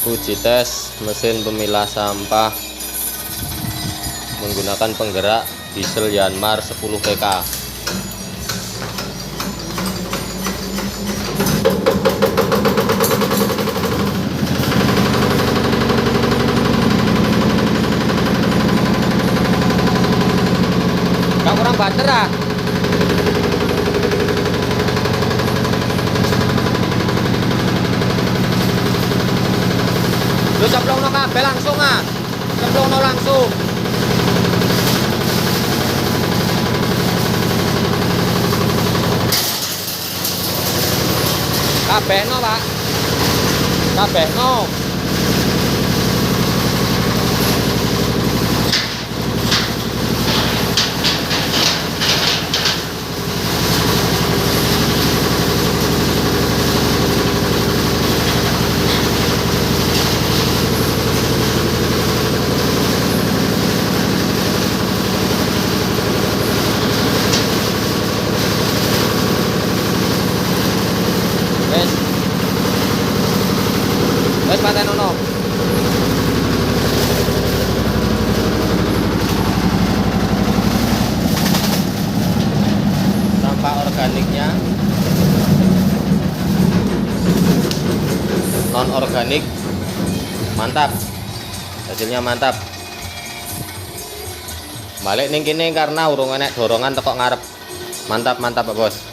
Uji tes mesin pemilah sampah menggunakan penggerak diesel Yanmar 10 PK. Gak kurang bater ah. Lu cemplungno kabel langsung ah. Cemplungno langsung. Kabehno, Pak. Kabehno. Wes patenono. Sampah organiknya non organik mantap, hasilnya mantap. Balik ning kene karena urung enek dorongan teko ngarep. Mantap Pak Bos.